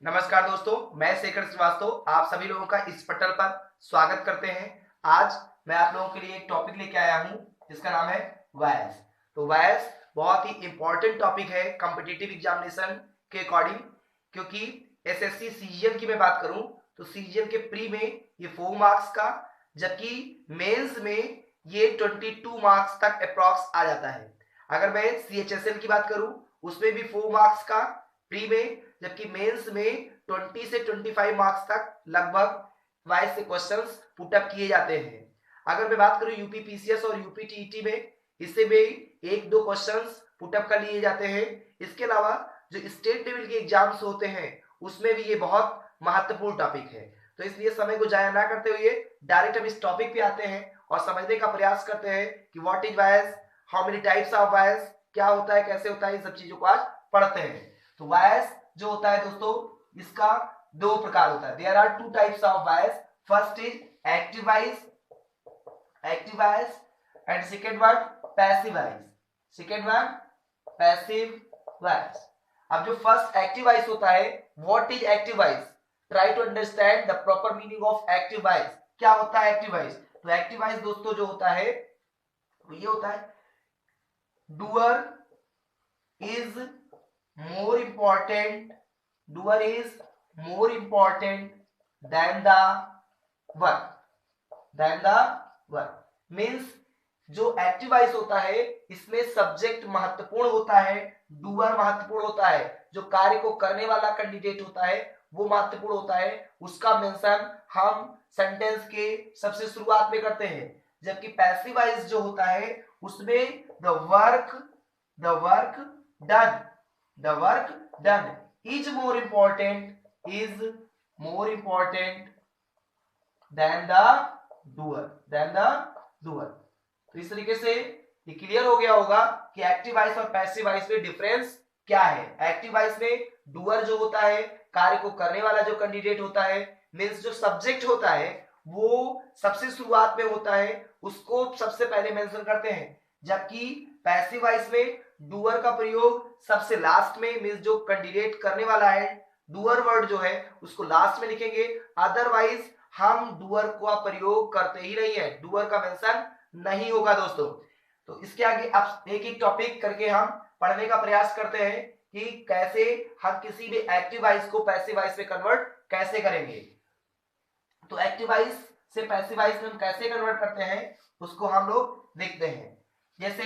नमस्कार दोस्तों, मैं शेखर श्रीवास्तव आप सभी लोगों का इस पटल पर स्वागत करते हैं। आज मैं आप लोगों के लिए एक टॉपिक लेके आया हूं जिसका नाम है वायस। तो वायस बहुत ही इंपॉर्टेंट टॉपिक है कॉम्पिटिटिव एग्जामिनेशन के अकॉर्डिंग, क्योंकि एसएससी सीजीएल की मैं बात करूं तो सीजीएल के प्री में ये 4 मार्क्स का, जबकि मेंस में ये 22 मार्क्स तक अप्रॉक्स आ जाता है। अगर मैं सीएचएसएल की बात करूं उसमें भी 4 मार्क्स का प्री में, जबकि मेंस में 20 से 25 मार्क्स तक लगभग वाइस से क्वेश्चंस पुटअप किए जाते हैं। अगर मैं बात करूं यूपी पीसीएस और यूपी टीईटी में, इससे भी एक दो क्वेश्चंस पुटअप कर लिए जाते हैं। इसके अलावा जो स्टेट लेवल के एग्जाम्स होते हैं उसमें भी ये बहुत महत्वपूर्ण टॉपिक है। तो इसलिए समय को जाया ना करते हुए डायरेक्ट हम इस टॉपिक पे आते हैं और समझने का प्रयास करते हैं कि what is voice, how many types of voice, क्या होता है, कैसे होता है, इन सब चीजों को आज पढ़ते हैं। तो वायस जो होता है दोस्तों, इसका दो प्रकार होता है। There are two types of voice. First is active voice and second one passive voice. अब जो फर्स्ट एक्टिव वायस होता है, what is active voice, try to understand the proper meaning of active voice. क्या होता है active voice? तो active voice दोस्तों जो होता है वो ये होता है, doer is more important doer is more important than the work means जो एक्टिव वॉइस होता है इसमें सब्जेक्ट महत्वपूर्ण होता है, डूअर महत्वपूर्ण होता है, जो कार्य को करने वाला कैंडिडेट होता है वो महत्वपूर्ण होता है। उसका मेंशन हम सेंटेंस के सबसे शुरुआत में करते हैं। जबकि पैसिव वॉइस जो होता है उसमें the work done is more important than the doer। तो इस तरीके से ये क्लियर हो गया होगा कि एक्टिव वॉइस और पैसिव वॉइस में डिफरेंस क्या है। एक्टिव वॉइस में डूअर जो होता है, कार्य को करने वाला जो कैंडिडेट होता है, मींस जो सब्जेक्ट होता है वो सबसे शुरुआत में होता है, उसको सबसे पहले मेंशन करते हैं। जबकि पैसिव वॉइस में डूअर का प्रयोग सबसे लास्ट में, मींस जो कैंडिडेट करने वाला है डूअर वर्ड जो है उसको लास्ट में लिखेंगे। अदरवाइज हम डूअर का प्रयोग करते ही नहीं है, डूअर का मेंशन नहीं होगा दोस्तों। तो इसके आगे अब एक एक टॉपिक करके हम पढ़ने का प्रयास करते हैं कि कैसे हम किसी भी एक्टिव वॉइस को पैसिव वॉइस में कन्वर्ट कैसे करेंगे। तो एक्टिव वॉइस से पैसिव वॉइस में हम कैसे कन्वर्ट करते हैं उसको हम लोग देखते हैं। जैसे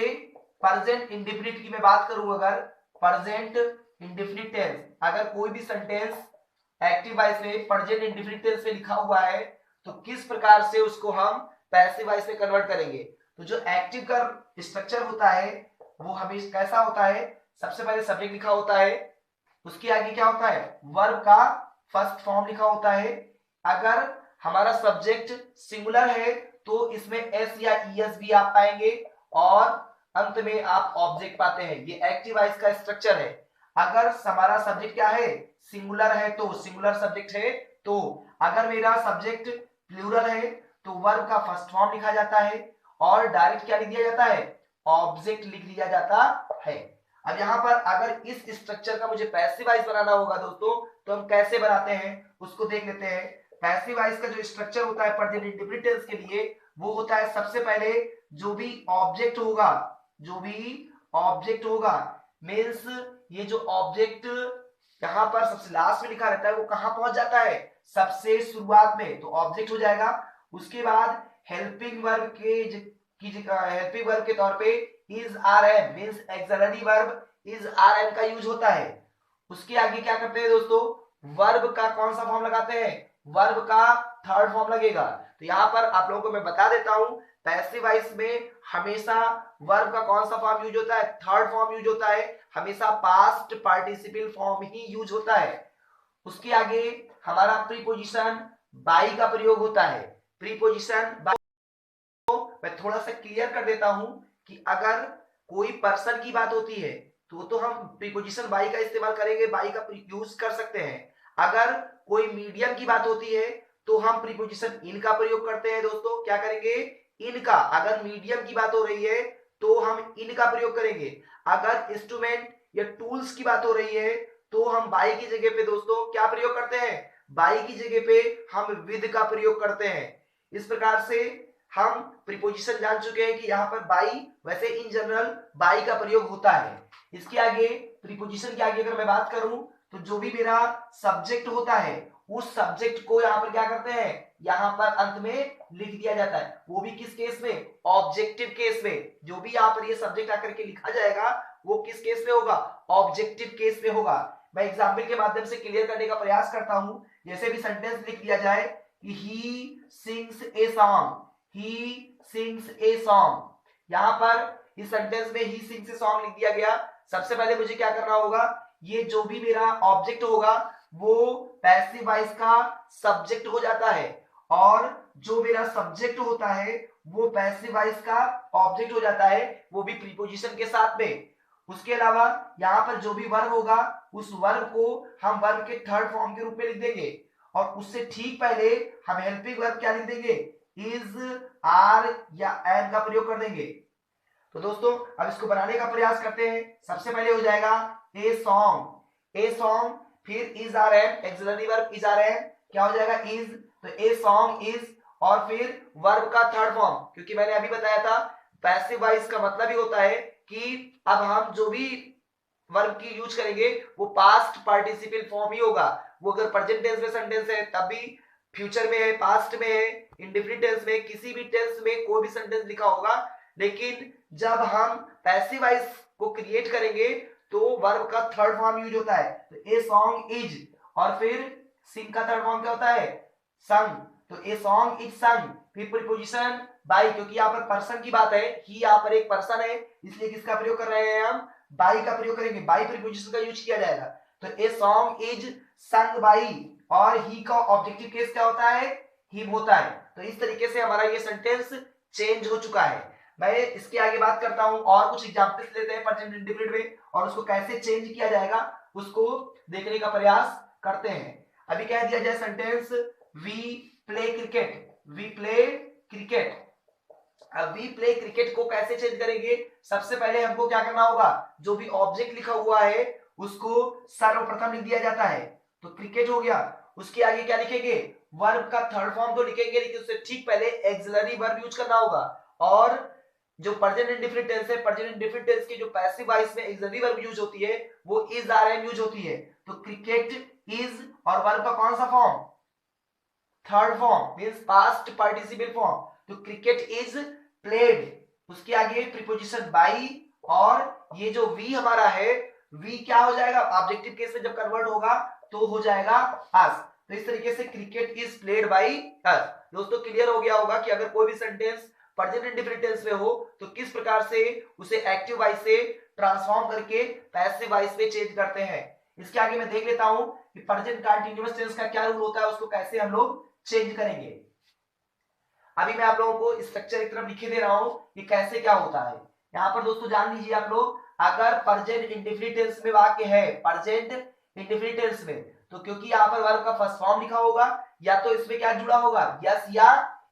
प्रेजेंट इंडेफिनिट की मैं बात करूं, अगर प्रेजेंट इंडेफिनिट टेंस, अगर कोई भी सेंटेंस एक्टिव वॉइस में प्रेजेंट इंडेफिनिट टेंस में लिखा हुआ है तो किस प्रकार से उसको हम पैसिव वॉइस में कन्वर्ट करेंगे। तो जो एक्टिव का स्ट्रक्चर होता है वो हमेशा कैसा होता है, सबसे पहले सब्जेक्ट लिखा होता है, उसके आगे क्या होता है, वर्ब का फर्स्ट फॉर्म लिखा होता है। अगर हमारा सब्जेक्ट सिंगुलर है तो इसमें एस या ईएस भी आप पाएंगे और अंत में आप ऑब्जेक्ट पाते हैं। ये एक्टिव वॉइस का स्ट्रक्चर है। अगर हमारा सब्जेक्ट क्या है, सिंगुलर है तो सिंगुलर सब्जेक्ट है, तो अगर मेरा सब्जेक्ट प्लूरल है तो वर्ब का फर्स्ट फॉर्म लिखा जाता है और डायरेक्ट क्या लिख दिया जाता है, ऑब्जेक्ट लिख दिया जाता है। अब यहाँ पर अगर इस स्ट्रक्चर का मुझे पैसिव वॉइस बनाना होगा दोस्तों तो हम कैसे बनाते हैं उसको देख लेते हैं। पैसिव वॉइस का जो स्ट्रक्चर होता है प्रेजेंट इंडेफिनिट टेंस के लिए वो होता है, सबसे पहले जो भी ऑब्जेक्ट होगा मींस ये जो ऑब्जेक्ट यहाँ पर सबसे लास्ट में लिखा रहता है वो कहां पहुंच जाता है, सबसे शुरुआत में, तो ऑब्जेक्ट हो जाएगा। उसके बाद हेल्पिंग वर्ब के तौर पे is are am means auxiliary verb is are am का यूज होता है। उसके आगे क्या करते हैं दोस्तों, वर्ब का कौन सा फॉर्म लगाते हैं, वर्ब का थर्ड फॉर्म लगेगा। तो यहां पर आप लोगों को मैं बता देता हूं, पैसिव वॉइस में हमेशा वर्ब का कौन सा फॉर्म यूज होता है, थर्ड फॉर्म यूज होता है, हमेशा पास्ट पार्टिसिपल फॉर्म ही यूज होता है। उसके आगे हमारा प्रीपोजिशन बाई का प्रयोग होता है। प्रीपोजिशन बाई मैं थोड़ा सा क्लियर कर देता हूं कि अगर कोई पर्सन की बात होती है तो हम प्रीपोजिशन बाई का इस्तेमाल करेंगे, बाई का यूज कर सकते हैं। अगर कोई मीडियम की बात होती है तो हम प्रीपोजिशन इन का प्रयोग करते हैं दोस्तों, क्या करेंगे, इन का। अगर मीडियम की बात हो रही है तो हम इन का प्रयोग करेंगे। अगर इंस्ट्रूमेंट या टूल्स की बात हो रही है तो हम बाई की जगह पे दोस्तों क्या प्रयोग करते हैं, बाई की जगह पे हम विद का प्रयोग करते हैं। इस प्रकार से हम प्रीपोजिशन जान चुके हैं कि यहाँ पर बाई, वैसे इन जनरल बाई का प्रयोग होता है। इसके आगे प्रीपोजिशन के आगे अगर मैं बात करूं तो जो भी मेरा सब्जेक्ट होता है उस सब्जेक्ट को यहाँ पर क्या करते हैं, यहाँ पर अंत में लिख दिया जाता है। वो भी किस केस में, ऑब्जेक्टिव केस में। जो भी यहाँ पर ये सब्जेक्ट आकर के लिखा जाएगा वो किस केस में होगा, ऑब्जेक्टिव केस में होगा। मैं एग्जाम्पल के माध्यम से क्लियर करने का प्रयास करता हूं। जैसे भी सेंटेंस लिख दिया जाए कि he sings a song, he sings a song, यहां पर इस सेंटेंस में ही सिंग्स ए सॉन्ग लिख दिया गया। सबसे पहले मुझे क्या करना होगा, ये जो भी मेरा ऑब्जेक्ट होगा वो पैसिव वॉइस का सब्जेक्ट हो जाता है, और जो मेरा सब्जेक्ट होता है वो पैसिव वॉइस का ऑब्जेक्ट हो जाता है, वो भी प्रीपोजिशन के साथ में। उसके अलावा यहाँ पर जो भी वर्ब होगा उस वर्ब को हम वर्ब के थर्ड फॉर्म के रूप में लिख देंगे, और उससे ठीक पहले हम हेल्पिंग वर्ब क्या लिख देंगे, इज, आर या एम का प्रयोग कर देंगे। तो दोस्तों अब इसको बनाने का प्रयास करते हैं। सबसे पहले हो जाएगा ए सॉन्ग, ए सॉन्ग, फिर is are am, auxiliary verb is are am, क्या हो जाएगा इज, तो ए सॉन्ग इज, और फिर वर्ब का थर्ड फॉर्म, क्योंकि मैंने अभी बताया था पैसिव वॉइस का मतलब ही होता है कि अब हम जो भी वर्ब की यूज करेंगे वो पास्ट पार्टिसिपल फॉर्म ही होगा। वो अगर प्रेजेंट टेंस में सेंटेंस है तब भी, फ्यूचर में है, पास्ट में है, इंडेफिनिट टेंस में, किसी भी टेंस में कोई भी सेंटेंस लिखा होगा। लेकिन जब हम पैसिव वॉइस को क्रिएट करेंगे तो वर्ब का थर्ड फॉर्म यूज होता है। तो ए सॉन्ग इज, और फिर सिंग का थर्ड फॉर्म क्या होता है, संग, तो ए सॉन्ग इज संग। फिर प्रीपोजिशन बाई, क्योंकि यहाँ पर पर्सन की बात है, ही यहाँ पर एक पर्सन है, इसलिए किसका प्रयोग कर रहे हैं हम, बाई का प्रयोग करेंगे, बाई प्रीपोजिशन का यूज किया जाएगा। तो ए सॉन्ग इज संग बाई, और ही का ऑब्जेक्टिव केस क्या होता है, हिम होता है। तो इस तरीके से हमारा ये सेंटेंस चेंज हो चुका है। मैं इसके आगे बात करता हूं, और कुछ एग्जांपल्स लेते हैं प्रेजेंट इंडेफिनिट में, और उसको कैसे चेंज किया जाएगा उसको देखने का प्रयास करते हैं। अभी कह दिया जाए sentence we play cricket, we play cricket. अब वी प्ले क्रिकेट को कैसे चेंज करेंगे, सबसे पहले हमको क्या करना होगा, जो भी ऑब्जेक्ट लिखा हुआ है उसको सर्वप्रथम लिख दिया जाता है, तो क्रिकेट हो गया। उसके आगे क्या लिखेंगे, वर्ब का थर्ड फॉर्म तो लिखेंगे, लेकिन उससे ठीक पहले एक्सिलरी वर्ब यूज करना होगा। और जो प्रेजेंट इंडेफिनिट टेंस है, प्रेजेंट इंडेफिनिट टेंस की जो पैसिव वॉइस में एक्सिलरी वर्ब यूज होती है वो इज, आर, एम यूज होती है। तो क्रिकेट इज, और वर्ब का कौन सा form, third form, means past participle form, तो क्रिकेट इज प्लेड। उसके आगे प्रीपोजिशन बाई, और ये जो वी हमारा है, वी क्या हो जाएगा, ऑब्जेक्टिव केस में जब कन्वर्ट होगा तो हो जाएगा अस। तो इस तरीके से cricket is played by us. दोस्तों क्लियर हो गया होगा कि अगर कोई भी सेंटेंस प्रेजेंट इंडेफिनिट टेंस में हो तो किस प्रकार से उसे एक्टिव वॉइस से ट्रांसफॉर्म करके पैसिव वॉइस में चेंज करते हैं। इसके आगे मैं देख लेता हूं कि प्रेजेंट कंटीन्यूअस टेंस का क्या रूल होता है, उसको कैसे हम लोग चेंज करेंगे। अभी मैं आप लोगों को स्ट्रक्चर एक तरफ लिखे दे रहा हूं कि कैसे क्या होता है। यहाँ पर दोस्तों जान लीजिए आप लोग, अगर प्रेजेंट इंडेफिनिट टेंस में वाक्य है, प्रेजेंट इंडेफिनिट टेंस में, तो क्योंकि यहाँ पर वर्ब का फर्स्ट फॉर्म लिखा होगा, या तो इसमें क्या जुड़ा होगा, यस या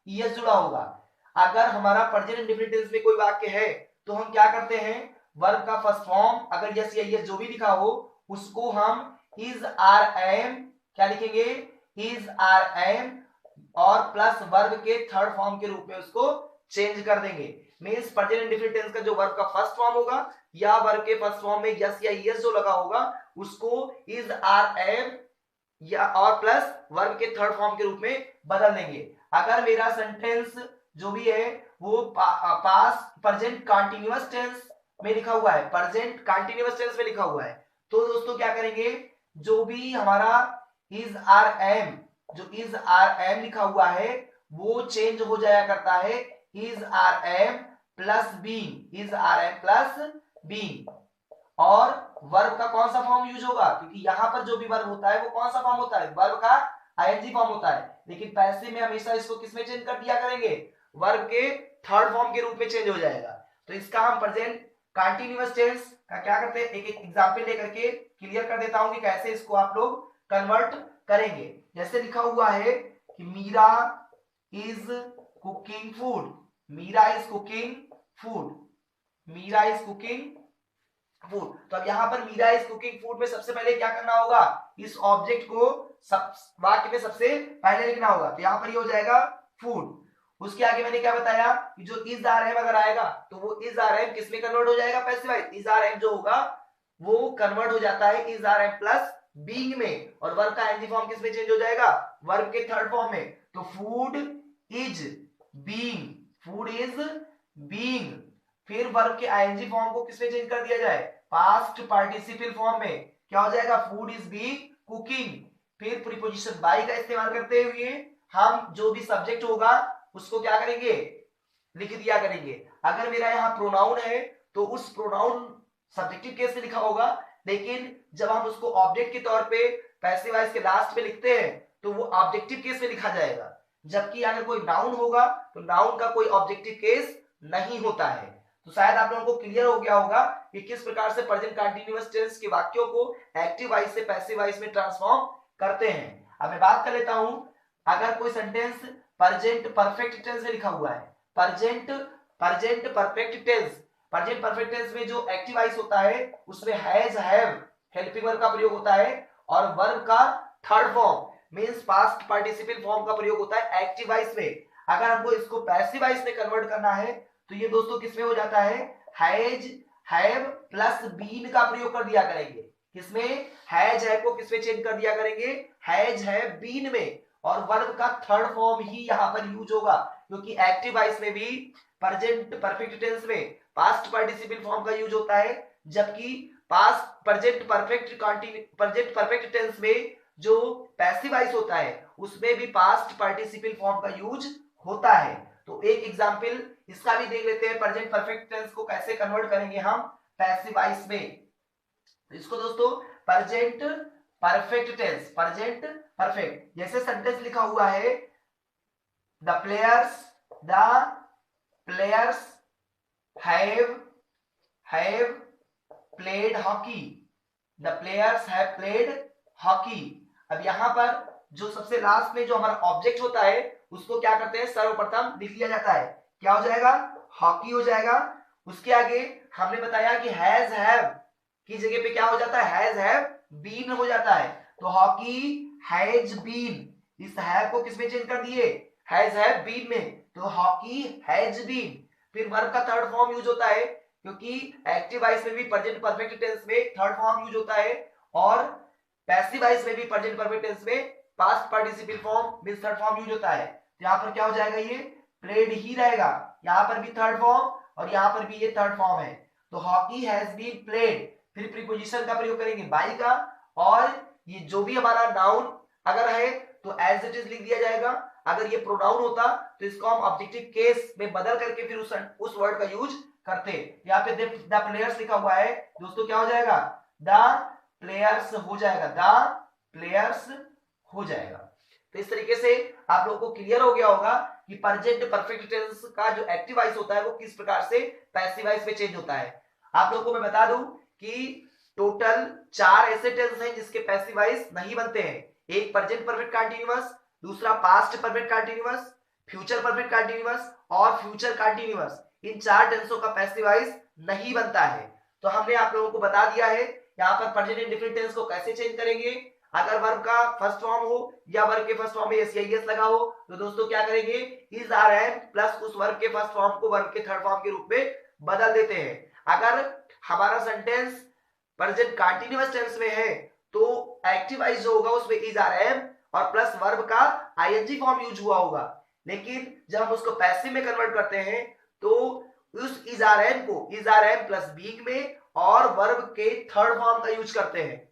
ईएस जुड़ा होगा। अगर हमारा प्रेजेंट इंडेफिनिट टेंस में कोई वाक्य है तो हम क्या करते हैं, वर्ब का फर्स्ट फॉर्म अगर यस या ईएस जो भी लिखा हो उसको हम इज, आर, एम क्या लिखेंगे, इज, आर, एम, और प्लस वर्ब के थर्ड फॉर्म के रूप में उसको चेंज कर देंगे। मींस प्रेजेंट इंडेफिनिट टेंस का जो वर्ब का फर्स्ट फॉर्म होगा या वर्ब के फर्स्ट फॉर्म में यस या ईएस जो लगा होगा उसको इज, आर, एम या और प्लस वर्ब के थर्ड फॉर्म के रूप में बदल देंगे। अगर मेरा सेंटेंस जो भी है वो पास्ट प्रेजेंट कंटीन्यूअस टेंस में लिखा हुआ है, प्रेजेंट कंटीन्यूअस टेंस में लिखा हुआ है, तो दोस्तों क्या करेंगे, जो भी हमारा इज, आर, एम, जो इज, आर, एम लिखा हुआ है वो चेंज हो जाया करता है is, are, am plus being, is, are, am plus being. और वर्ब का कौन सा फॉर्म यूज होगा, क्योंकि यहां पर जो भी वर्ब होता है वो कौन सा फॉर्म होता है, वर्ब का आईएनजी फॉर्म होता है, लेकिन पैसिव में हमेशा इसको किसमें चेंज कर दिया करेंगे, वर्ब के थर्ड फॉर्म के रूप में चेंज हो जाएगा। तो इसका हम प्रेजेंट कंटीन्यूअस टेंस का क्या करते हैं, एक एक एग्जांपल लेकर के क्लियर कर देता हूं कि कैसे इसको आप लोग कन्वर्ट करेंगे। जैसे लिखा हुआ है कि Meera is cooking food, Meera is cooking food, Meera is cooking food. तो अब यहाँ पर मीरा इज कुकिंग फूड में सबसे पहले क्या करना होगा, इस ऑब्जेक्ट को सब वाक्य में सबसे पहले लिखना होगा। तो यहाँ पर ये हो जाएगा फूड। उसके आगे मैंने क्या बताया कि जो इज आर एम अगर आएगा तो वो इज आर एम किस में कन्वर्ट हो जाएगा, passive voice. Is are am जो होगा वो कन्वर्ट हो जाता है is are am plus being में, और वर्ब का एनजी फॉर्म किस में चेंज हो जाएगा, वर्ब के थर्ड फॉर्म में। तो food is being, food is being, फिर वर्ब के आईएनजी फॉर्म को किसमें चेंज कर दिया जाए, पास्ट पार्टिसिपल फॉर्म में। क्या हो जाएगा, फूड इज बीइंग कुकिंग। फिर प्रीपोजिशन बाय का इस्तेमाल करते हुए हम जो भी सब्जेक्ट होगा उसको क्या करेंगे, लिख दिया करेंगे। अगर मेरा यहाँ प्रोनाउन है तो उस प्रोनाउन सब्जेक्टिव केस में लिखा होगा, लेकिन जब हम उसको ऑब्जेक्ट के तौर पे पैसिव वॉइस के लास्ट पे लिखते हैं तो वो ऑब्जेक्टिव केस में लिखा जाएगा। जबकि अगर कोई नाउन होगा तो नाउन का कोई ऑब्जेक्टिव केस नहीं होता है। तो शायद आप लोगों को क्लियर हो गया होगा कि किस प्रकार से प्रेजेंट कंटीन्यूअस टेंस के वाक्यों को एक्टिव वॉइस से पैसिव वॉइस में ट्रांसफॉर्म करते हैं। अब मैं बात कर लेता हूं, अगर कोई सेंटेंस प्रेजेंट परफेक्ट टेंस में लिखा हुआ है, present perfect tense, present perfect tense में जो एक्टिव वॉइस होता है उसमें हैज हैव हेल्पिंग वर्ब का प्रयोग होता है, और वर्ब का third form means past participle form का प्रयोग होता है एक्टिव वॉइस में। अगर हमको इसको पैसिव वॉइस में कन्वर्ट करना है तो ये दोस्तों किसमें हो जाता है, हैज हैव प्लस बीन का प्रयोग कर दिया करेंगे। किसमें, हैज हैव को किसमें चेंज कर दिया करेंगे, हैज हैव बीन में, और वर्ब का थर्ड फॉर्म ही यहां पर यूज होगा, क्योंकि एक्टिव वॉइस में भी प्रेजेंट परफेक्ट टेंस में पास्ट पार्टिसिपल फॉर्म का यूज होता है, जबकि पास्ट प्रेजेंट परफेक्ट टेंस में जो पैसिव वॉइस होता है उसमें भी पास्ट पार्टिसिपल फॉर्म का यूज होता है। तो एक एग्जांपल इसका भी देख लेते हैं, प्रेजेंट परफेक्ट टेंस को कैसे कन्वर्ट करेंगे हम पैसिव वॉइस में। इसको दोस्तों present perfect tense, present perfect, जैसे सेंटेंस लिखा हुआ है the players have played hockey, the players have played hockey. अब यहां पर जो सबसे लास्ट में जो हमारा ऑब्जेक्ट होता है उसको क्या करते हैं, सर्वप्रथम लिख लिया जाता है। क्या हो जाएगा, हॉकी हो जाएगा। उसके आगे हमने बताया कि हैज हैव की जगह पे क्या हो जाता है, हैज हैव बीन हो जाता है। तो हॉकी हैज बीन, इस हैव को किसमें चेंज कर दिए, हैज हैव बीन में, तो हॉकी हैज बीन। फिर वर्ब का थर्ड फॉर्म यूज होता है, क्योंकि एक्टिव वॉइस में भी प्रेजेंट परफेक्ट टेंस में थर्ड फॉर्म यूज होता है, और पैसिव वॉइस में भी प्रेजेंट परफेक्ट टेंस में past participle form means third form use होता है। तो यहाँ पर क्या हो जाएगा, ये प्लेड ही रहेगा, यहाँ पर भी थर्ड फॉर्म और यहाँ पर भी ये थर्ड फॉर्म है। तो हॉकी हैज बीन प्लेड, फिर प्रीपोजिशन का प्रयोग करेंगे बाई का, और ये जो भी हमारा नाउन अगर है तो एज इट इज लिख दिया जाएगा। अगर ये प्रोनाउन होता तो इसको हम ऑब्जेक्टिव केस में बदल करके फिर उस वर्ड का यूज करते। यहाँ पे द प्लेयर्स लिखा हुआ है दोस्तों, क्या हो जाएगा, द प्लेयर्स हो जाएगा, द प्लेयर्स हो जाएगा। तो इस तरीके से आप लोगों को क्लियर हो गया होगा कि प्रेजेंट परफेक्ट टेंस का जो एक्टिव वॉइस होता है वो किस प्रकार से पैसिव वॉइस में चेंज होता है। आप लोगों को मैं बता दूं कि टोटल 4 ऐसे टेंस हैं जिसके पैसिव वॉइस नहीं बनते हैं। एक प्रेजेंट परफेक्ट कंटीन्यूअस, दूसरा past perfect continuous, future perfect continuous और फ्यूचर कंटीन्यूअस। इन 4 टेंसों का पैसिव वॉइस नहीं बनता है। तो हमने आप लोगों को बता दिया है यहाँ पर प्रेजेंट इंडेफिनिट टेंस को कैसे चेंज करेंगे। अगर वर्ब का फर्स्ट फॉर्म हो या वर्ब के फर्स्ट फॉर्म में एस या एस लगा हो तो दोस्तों क्या करेंगे, इज आर एम प्लस उस वर्ब के फर्स्ट फॉर्म को वर्ब के थर्ड फॉर्म के रूप में बदल देते हैं। अगर हमारा सेंटेंस प्रेजेंट कंटीन्यूअस टेंस में है तो एक्टिव वॉइस जो होगा उसमें इज आर एम और प्लस वर्ब का आईएनजी फॉर्म यूज हुआ होगा। लेकिन जब हम उसको पैसिव में कन्वर्ट करते हैं तो उस इज आर एम को is are am plus being में और वर्ब के थर्ड फॉर्म का यूज करते हैं।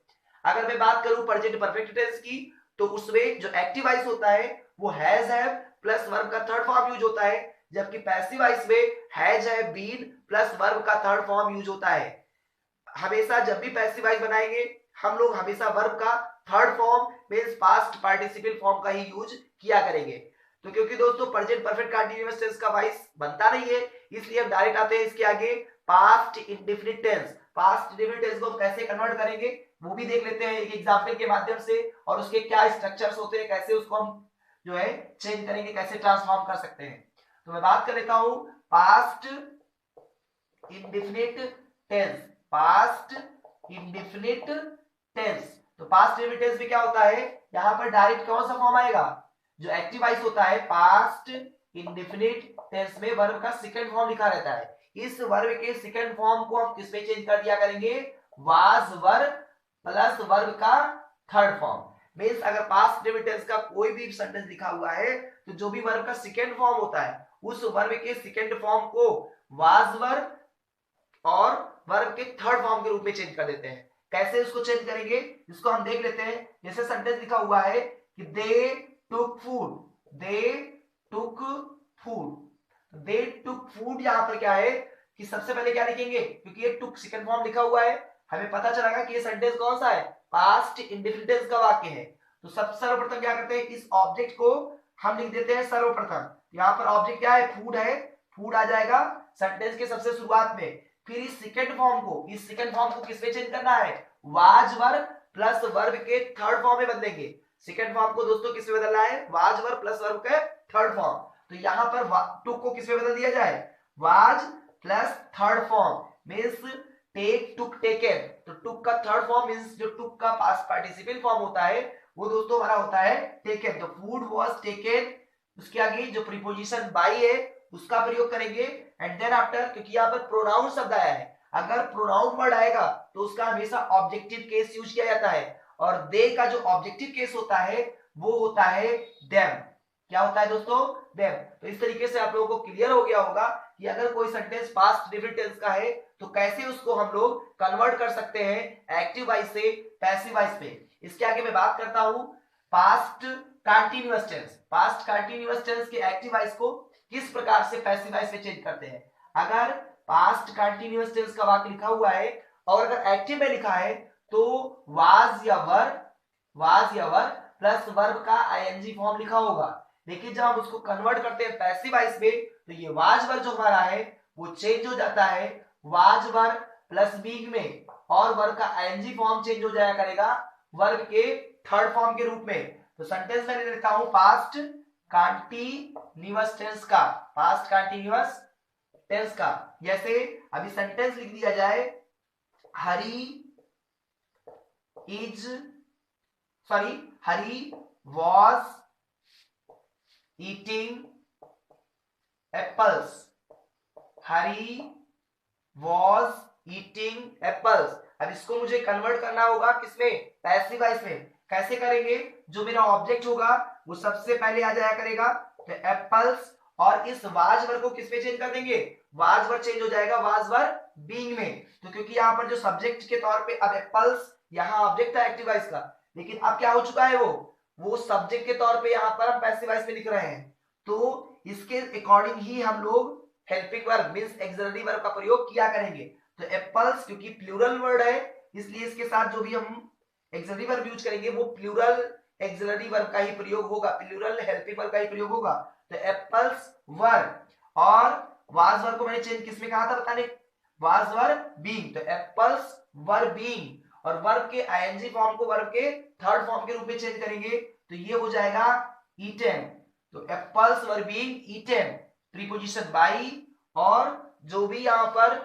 अगर मैं बात करूं प्रेजेंट परफेक्ट टेंस की तो उसमें जो एक्टिव वॉइस होता है वो हैज हैव प्लस वर्ब का थर्ड फॉर्म यूज होता है, जबकि पैसिव वॉइस में has have been plus verb का थर्ड फॉर्म यूज होता है। हमेशा जब भी पैसिव वॉइस बनाएंगे हम लोग हमेशा वर्ब का third form means past participle form का ही यूज किया करेंगे। तो क्योंकि दोस्तों प्रेजेंट परफेक्ट कंटीन्यूअस टेंस का वॉइस बनता नहीं है इसलिए हम डायरेक्ट आते हैं इसके आगे past indefinite tense. Past indefinite tense को कैसे कन्वर्ट करेंगे वो भी देख लेते हैं एक एग्जांपल के माध्यम से, और उसके क्या स्ट्रक्चर्स होते हैं, कैसे उसको हम जो है चेंज करेंगे, कैसे ट्रांसफॉर्म कर सकते हैं। तो मैं बात कर लेता हूं past indefinite tense. Past indefinite tense. तो पास्ट इंडेफिनिट टेंस में क्या होता है, यहां पर डायरेक्ट कौन सा फॉर्म आएगा, जो एक्टिव वॉइस होता है पास्ट इंडेफिनिट टेंस में वर्ब का सेकंड फॉर्म लिखा रहता है। इस वर्ब के सेकंड फॉर्म को हम किस में चेंज कर दिया करेंगे, वाज वर्ब प्लस वर्ब का थर्ड फॉर्म। मींस अगर पास्ट इंडेफिनिट टेंस का कोई भी सेंटेंस लिखा हुआ है तो जो भी वर्ब का सेकंड फॉर्म होता है उस वर्ब के सेकंड फॉर्म को वाज वर्ब और वर्ब के थर्ड फॉर्म के रूप में चेंज कर देते हैं। कैसे इसको चेंज करेंगे, इसको हम देख लेते हैं। जैसे सेंटेंस लिखा हुआ है कि दे टुक फूड, दे टुक फूड, दे टुक फूड, यहां पर क्या है कि सबसे पहले क्या लिखेंगे, क्योंकि ये टुक सेकंड फॉर्म लिखा हुआ है, हमें पता चलेगा कि ये सेंटेंस कौन सा है, पास्ट इंडेफिनिट टेंस का वाक्य है। तो सब सर्वप्रथम क्या करते हैं, इस ऑब्जेक्ट को हम लिख देते हैं सर्वप्रथम। यहाँ पर ऑब्जेक्ट क्या है, फूड है, फूड आ जाएगा सेंटेंस के सबसे शुरुआत में। फिर इस सेकंड फॉर्म को, इस सेकंड फॉर्म को किसमें चेंज करना है, वाज वर्ब प्लस वर्ब के थर्ड फॉर्म में बदलेंगे। सेकंड फॉर्म को दोस्तों किसमें बदलना है, वाज वर्ब प्लस वर्ब के थर्ड फॉर्म। तो यहां पर टुक को किसमें बदल दिया जाए, was plus third form means take took taken. तो टुक का थर्ड फॉर्म मींस जो टुक का पास्ट पार्टिसिपल फॉर्म होता है वो दोस्तों हमारा होता है टेकन। तो फूड वाज टेकन, उसके आगे जो प्रीपोजिशन बाई है उसका प्रयोग करेंगे। एंड देन आफ्टर, क्योंकि यहाँ पर प्रोनाउन शब्द आया है, अगर प्रोनाउन वर्ड आएगा तो उसका हमेशा ऑब्जेक्टिव केस यूज किया जाता है, और दे का जो ऑब्जेक्टिव केस होता है वो होता है देम। क्या होता है दोस्तों, देम। तो इस तरीके से आप लोगों को क्लियर हो गया होगा कि अगर कोई सेंटेंस पास्ट इंडेफिनिट टेंस का है तो कैसे उसको हम लोग कन्वर्ट कर सकते हैं एक्टिव वॉइस से पैसिव वॉइस पे। इसके आगे मैं बात करता हूं past continuous tense. Past continuous tense के एक्टिव वॉइस को किस प्रकार से पैसिव वॉइस में चेंज करते हैं। अगर पास्ट कंटीन्यूअस टेंस का वाक्य लिखा हुआ है और अगर एक्टिव में लिखा है तो वाज या वर्ब प्लस वर्ब का आईएनजी फॉर्म लिखा होगा। लेकिन जब हम उसको कन्वर्ट करते हैं पैसिव वॉइस में तो ये वाज वर्ब जो हमारा है वो चेंज हो जाता है वाज वर्ब प्लस बीइंग में, और वर्ब का आईएनजी फॉर्म चेंज हो जाया करेगा वर्ब के थर्ड फॉर्म के रूप में। तो सेंटेंस में लेता हूं पास्ट कंटीन्यूअस टेंस का, पास्ट कंटीन्यूअस टेंस का। जैसे अभी सेंटेंस लिख दिया जाए, हरी was eating apples, Hari was eating apples। अब इसको मुझे कन्वर्ट करना होगा किसमें, पैसिव वॉइस में। कैसे करेंगे, जो मेरा ऑब्जेक्ट होगा वो सबसे पहले आ जाया करेगा, तो एप्पल्स, और इस वाज वर्ब को किसमें चेंज कर देंगे, वाज वर्ब चेंज हो जाएगा वाज वर्ब बीइंग में। तो क्योंकि यहाँ पर जो सब्जेक्ट के तौर पे अब एप्पल्स यहाँ ऑब्जेक्ट था एक्टिव वॉइस का, लेकिन अब क्या हो चुका है, वो सब्जेक्ट के तौर पे यहाँ पर हम पैसिव वॉइस में लिख रहे हैं। तो इसके अकॉर्डिंग ही हम लोग helping verb means auxiliary verb का प्रयोग किया करेंगे। तो एप्पल्स क्योंकि प्लूरल वर्ड है इसलिए इसके साथ जो भी हम एक्सिलरी वर्ब यूज करेंगे वो प्लूरल एक्सिलरी वर्ब का ही प्रयोग होगा, प्लूरल हेल्पिंग वर्ब का ही प्रयोग होगा। तो एप्पल्स वर्ब, और वाज वर्ब को मैंने चेंज किसमें कहा था बताने, वाज वर्ब बीइंग। तो एप्पल्स वर्ब बीइंग, और वर्ब के आईएनजी फॉर्म को वर्ब के थर्ड फॉर्म के रूप में चेंज करेंगे तो ये हो जाएगा ईटेन। तो apples were being eaten, preposition by, और जो भी यहाँ पर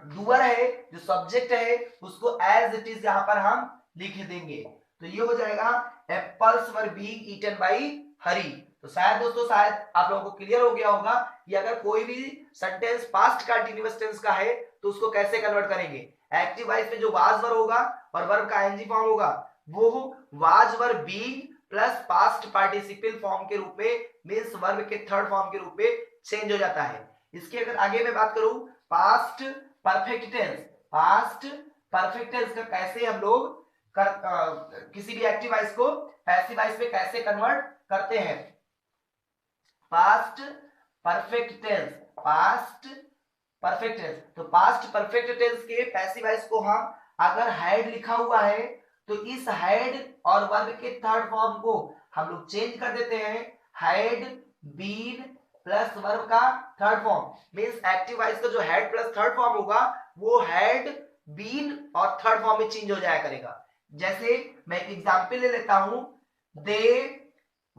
डूअर है जो सब्जेक्ट है उसको एज इट इज यहाँ पर हम लिख देंगे। तो ये हो जाएगा apples were being eaten by Hari. तो शायद दोस्तों शायद आप लोगों को क्लियर हो गया होगा कि अगर कोई भी सेंटेंस पास्ट कंटीन्यूअस टेंस का है तो उसको कैसे कन्वर्ट करेंगे। एक्टिव वॉइस में जो वाज वर्ब होगा और वर्ब का आईएनजी फॉर्म होगा वो was verb being plus past participle form के रूप में मींस वर्ब के थर्ड फॉर्म के रूप में चेंज हो जाता है। इसकी अगर आगे मैं बात करूं past perfect tense, past perfect tense का कैसे हम लोग किसी भी एक्टिव वॉइस को पैसिव वॉइस में कैसे कन्वर्ट करते हैं। Past perfect tense, past perfect tense. तो पास्ट परफेक्ट टेंस के पैसिव वॉइस को हम अगर हैड लिखा हुआ है तो इस हैड और वर्ब के थर्ड फॉर्म को हम लोग चेंज कर देते हैं, हैड बीन प्लस वर्ब का third form means active voice का जो हैड प्लस थर्ड फॉर्म होगा वो हैड बीन और थर्ड फॉर्म में चेंज हो जाया करेगा। जैसे मैं एक एग्जांपल ले लेता हूं, they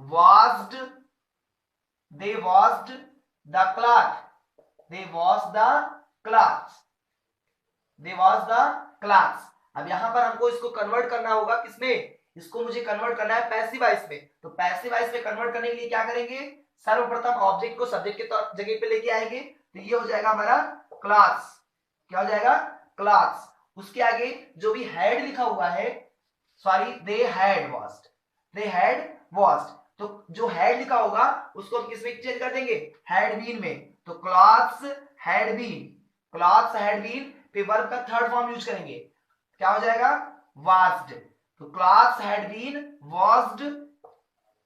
washed the cloth, they wash the cloth. They wash the class. अब यहाँ पर हमको इसको कन्वर्ट करना होगा किसमें, इसको मुझे कन्वर्ट करना है पैसिव वॉइस में। तो पैसिव वॉइस में कन्वर्ट करने के लिए क्या करेंगे, सर्वप्रथम ऑब्जेक्ट को सब्जेक्ट के जगह पे लेके आएंगे, तो ये हो जाएगा हमारा क्लास। क्या हो जाएगा, क्लास। उसके आगे जो भी हैड लिखा हुआ है, sorry they had washed, they had washed, तो जो हैड लिखा होगा उसको हम किसमें चेंज कर देंगे, हैड बीन में। तो clothes had been, clothes had been पे वर्ब का थर्ड फॉर्म यूज करेंगे, क्या हो जाएगा, वॉश्ड। तो clothes had been washed,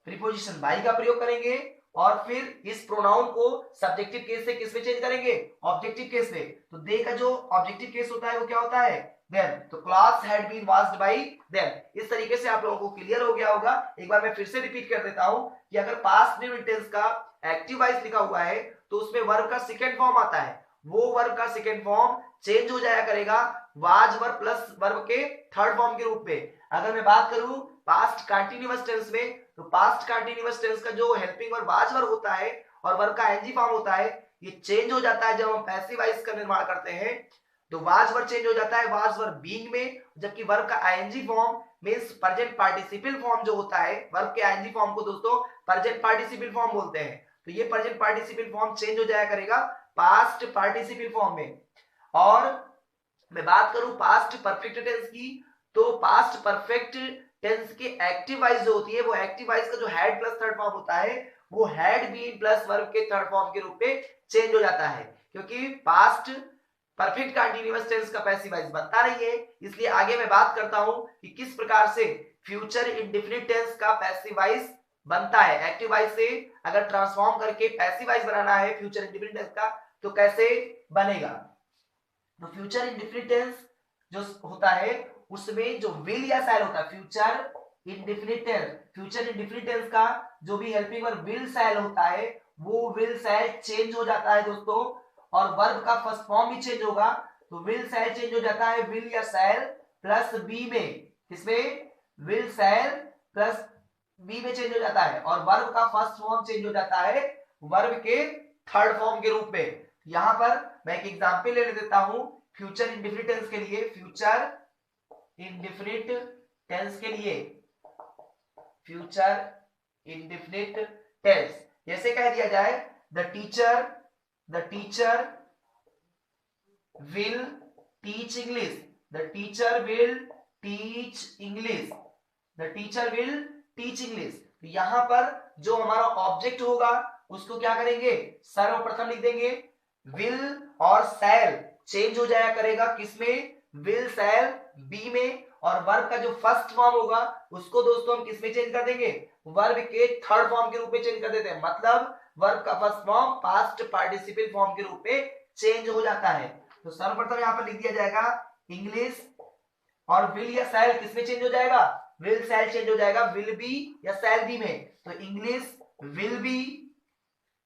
preposition by का प्रयोग करेंगे और फिर इस प्रोनाउन को सब्जेक्टिव केस से किस में चेंज करेंगे, ऑब्जेक्टिव केस में। तो दे का जो ऑब्जेक्टिव केस होता है वो क्या होता है, देन। तो clothes had been washed by them. इस तरीके से आप लोगों को क्लियर हो गया होगा। एक बार मैं फिर से रिपीट कर देता हूं कि अगर पास्ट इंडेफिनिट टेंस का एक्टिव वॉइस लिखा हुआ है तो उसमें वर्ब का सेकंड फॉर्म आता है, वो वर्ब का सेकंड फॉर्म चेंज हो जाया करेगा वाज वर्ब प्लस वर्ब के थर्ड फॉर्म के रूप में। अगर मैं बात करूं पास्ट कंटीन्यूअस टेंस में, तो पास्ट कंटीन्यूअस टेंस का जो हेल्पिंग वर्ब वाज वर्ब होता है और वर्ब का एनजी फॉर्म होता है, ये चेंज हो जाता है जब हम पैसिव वॉइस का निर्माण करते हैं। तो वाज वर्ब चेंज हो जाता है वाज वर्ब बीइंग में, जबकि वर्ब का ING form means present participle form जो होता है, वर्ब के आईएनजी फॉर्म को दोस्तों प्रेजेंट पार्टिसिपल फॉर्म बोलते हैं। तो ये प्रेजेंट पार्टिसिपल फॉर्म चेंज हो जाया करेगा पास्ट पार्टिसिपल फॉर्म में। और मैं बात करूं पास्ट परफेक्ट टेंस की, तो पास्ट परफेक्ट टेंस की एक्टिव वॉइस जो होती है, वो एक्टिव वॉइस का जो हैड प्लस थर्ड फॉर्म होता है वो हैड बीन प्लस वर्ब के थर्ड फॉर्म के रूप में चेंज हो जाता है, क्योंकि पास्ट परफेक्ट कंटीन्यूअस टेंस का पैसिव वॉइस बनता नहीं है। इसलिए आगे मैं बात करता हूं कि किस प्रकार से फ्यूचर इंडेफिनिट टेंस का पैसिव वॉइस बनता है। एक्टिव वॉइस से अगर ट्रांसफॉर्म करके पैसिव वॉइस बनाना है फ्यूचर इंडेफिनिट टेंस का, तो कैसे बनेगा। तो फ्यूचर इंडेफिनिट टेंस जो होता है उसमें जो विल या शैल होता है, future indefinite tense, future indefinite tense का जो भी हेल्पिंग वर्ब विल शैल होता है वो विल शैल चेंज हो जाता है दोस्तों, और वर्ब का फर्स्ट फॉर्म भी चेंज होगा। तो विल शैल चेंज हो जाता है विल या शैल प्लस बी में, किसमें, विल शैल प्लस बी में चेंज हो जाता है, और वर्ब का फर्स्ट फॉर्म चेंज हो जाता है वर्ब के थर्ड फॉर्म के रूप में। यहां पर मैं एक एग्जांपल ले देता हूं फ्यूचर इंडेफिनिट टेंस के लिए। फ्यूचर इंडेफिनिट टेंस के लिए, फ्यूचर इंडेफिनिट टेंस जैसे कह दिया जाए the teacher will teach English, the teacher will teach English, the teacher will teach English. तो यहां पर जो हमारा ऑब्जेक्ट होगा उसको क्या करेंगे, सर्वप्रथम लिख देंगे विल और शैल चेंज हो जाया करेगा किसमें, विल शैल बी में, और वर्ब का जो फर्स्ट फॉर्म होगा उसको दोस्तों हम किसमें चेंज कर देंगे, वर्ब के थर्ड फॉर्म के रूप में चेंज कर देते हैं। मतलब वर्ब का first form past participle form के रूप में चेंज हो जाता है। तो सर्वप्रथम यहां पर लिख दिया जाएगा इंग्लिश, और विल या शैल किसमें चेंज हो जाएगा, विल शैल चेंज हो जाएगा विल बी या शैल बी में। तो इंग्लिश विल बी,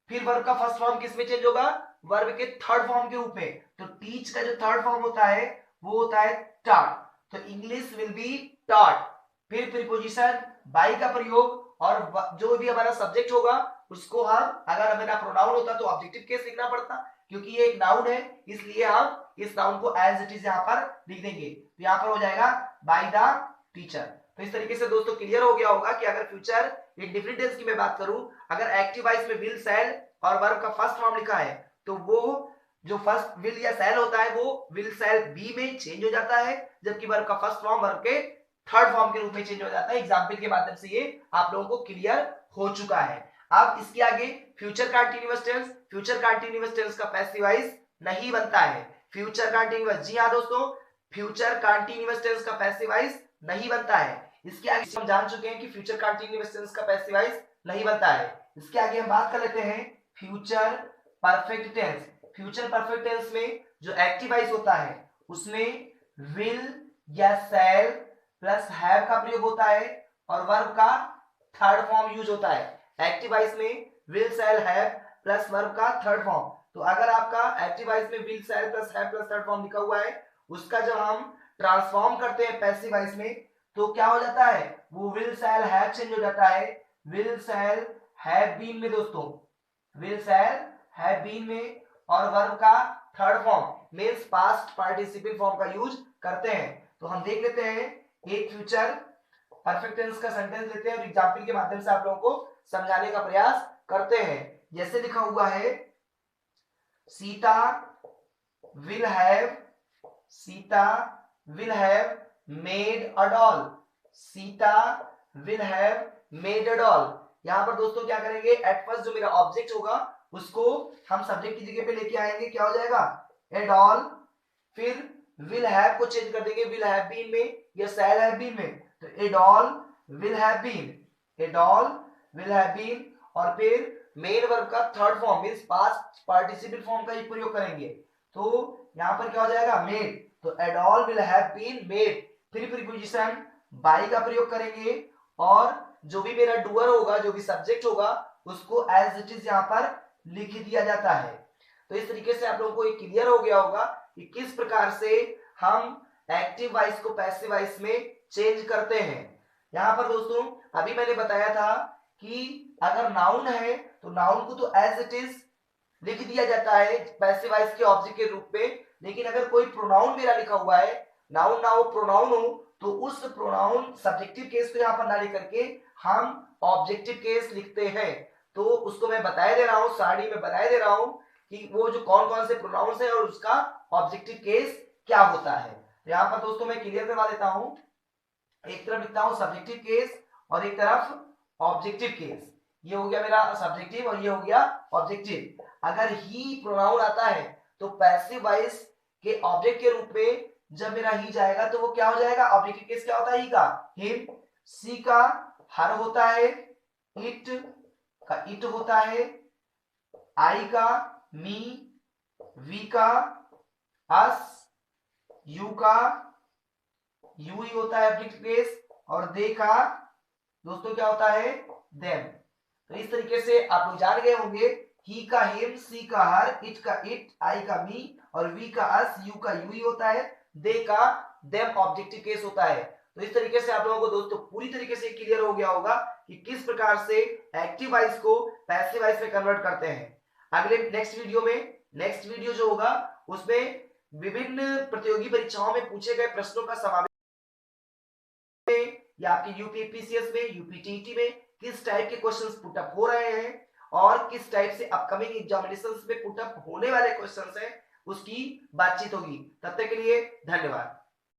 फिर वर्ब का फर्स्ट फॉर्म किसमें चेंज होगा, वर्ब के थर्ड फॉर्म के रूप में। तो टीच का जो थर्ड फॉर्म होता है वो होता है टॉट, तो इंग्लिश विल बी टॉट। फिर प्रीपोजिशन बाई का प्रयोग, और जो भी हमारा सब्जेक्ट होगा उसको हम, अगर हमारा प्रोनाउन होता तो ऑब्जेक्टिव केस लिखना पड़ता, क्योंकि ये एक नाउन है इसलिए हम इस नाउन को एज इट इज यहाँ पर लिख देंगे। तो यहाँ पर हो जाएगा बाय द टीचर। तो इस तरीके से दोस्तों क्लियर हो गया होगा कि अगर फ्यूचर इंडेफिनिट टेंस की मैं बात करूं, अगर एक्टिव वॉइस में विल शैल और वर्ब का फर्स्ट फॉर्म लिखा है तो वो जो फर्स्ट विल या शैल होता है वो विल शैल बी में चेंज हो जाता है, जबकि वर्ब का फर्स्ट फॉर्म वर्ब के थर्ड फॉर्म के रूप में चेंज हो जाता है। एग्जांपल के माध्यम से ये आप लोगों को क्लियर हो चुका है। अब इसके आगे future continuous tense, future continuous tense का पैसिव वॉइस नहीं बनता है। फ्यूचर कंटीन्यूअस, जी हां दोस्तों, फ्यूचर कंटीन्यूअस टेंस का पैसिव वॉइस नहीं बनता है। इसके आगे हम जान चुके हैं कि फ्यूचर कंटीन्यूअस टेंस का पैसिव वॉइस नहीं बनता है। इसके आगे हम बात कर लेते हैं future perfect tense. Future perfect tense में जो एक्टिव वॉइस होता है उसमें विल या शैल प्लस हैव का प्रयोग होता है और वर्ब का थर्ड फॉर्म यूज होता है। एक्टिव वॉइस में will shall have plus verb का थर्ड फॉर्म। तो अगर आपका एक्टिव वॉइस में will shell plus have plus third form लिखा हुआ है, उसका जब हम ट्रांसफॉर्म करते हैं पैसिव वॉइस में तो क्या हो जाता है, वो विल शैल हैव चेंज हो जाता है विल शैल हैव बीन में दोस्तों, विल शैल हैव बीन में, और वर्ब का third form means past participle form का यूज करते हैं। तो हम देख लेते हैं एक फ्यूचर परफेक्ट टेंस का सेंटेंस लेते हैं और एग्जांपल के माध्यम से आप लोगों को समझाने का प्रयास करते हैं। जैसे लिखा हुआ है Sita will have, Sita will have made a doll, Sita will have made a doll. यहां पर दोस्तों क्या करेंगे, एट फर्स्ट जो मेरा ऑब्जेक्ट होगा उसको हम सब्जेक्ट की जगह पे लेके आएंगे, क्या हो जाएगा ए डॉल, फिर विल हैव को चेंज कर देंगे विल हैव बीन में या शैल हैव बीन में, तो a doll will have been, a doll will have been, और फिर मेन वर्ब का third form means past participle form का ही प्रयोग करेंगे। तो यहां पर क्या हो जाएगा मेड, तो a doll will have been made, फिर प्रीपोजिशन बाई का प्रयोग करेंगे और जो भी मेरा डूअर होगा, जो भी सब्जेक्ट होगा उसको एज इट इज यहां पर लिख दिया जाता है। तो इस तरीके से आप लोगों को ये क्लियर हो गया होगा कि किस प्रकार से हम एक्टिव वॉइस को पैसिव वॉइस में चेंज करते हैं। यहां पर दोस्तों अभी मैंने बताया था कि अगर नाउन है तो नाउन को तो एज इट इज लिख दिया जाता है पैसिव वॉइस के ऑब्जेक्ट के रूप में, लेकिन अगर कोई प्रोनाउन मेरा लिखा हुआ है, नाउन ना हो प्रोनाउन हो, तो उस प्रोनाउन सब्जेक्टिव केस को यहां पर ना लिख करके हम ऑब्जेक्टिव केस लिखते हैं। तो उसको मैं बताया दे रहा हूं, सारणी में बताया दे रहा हूं कि वो जो कौन कौन से प्रोनाउंस है और उसका ऑब्जेक्टिव केस क्या होता है। तो यहां पर दोस्तों मैं क्लियर करवा देता हूं, एक तरफ लिखता हूं सब्जेक्टिव केस और एक तरफ ऑब्जेक्टिव केस। ये हो गया मेरा सब्जेक्टिव और ये हो गया ऑब्जेक्टिव। अगर ही प्रोनाउन आता है तो पैसिव वॉइस के ऑब्जेक्ट के रूप में जब मेरा ही जाएगा तो वो क्या हो जाएगा, ऑब्जेक्टिव केस क्या होता है ही का हिम, सी का हर होता है, इट का इट होता है, आई का मी, वी का अस, यू का यू ही होता है ऑब्जेक्टिव केस, और दे का दोस्तों क्या होता है देम। तो इस तरीके से आप लोग जान गए होंगे, ही का हिम, सी का हर, इट का इट, आई का मी और वी का अस, यू का यू ही होता है, दे का देम ऑब्जेक्टिव केस होता है। तो इस तरीके से आप लोगों को दोस्तों पूरी तरीके से क्लियर हो गया होगा कि किस प्रकार से एक्टिव वॉइस को पैसिव वॉइस में कन्वर्ट करते हैं। अगले नेक्स्ट वीडियो जो होगा उसमें विभिन्न प्रतियोगी परीक्षाओं में पूछे गए प्रश्नों का समावेश या आपके यूपीपीसीएस में, यूपीटीटी में किस टाइप के क्वेश्चंस पुट अप हो रहे हैं और किस टाइप से अपकमिंग एग्जामिनेशंस में पुट अप होने वाले क्वेश्चंस हैं उसकी बातचीत होगी। तब तक के लिए धन्यवाद।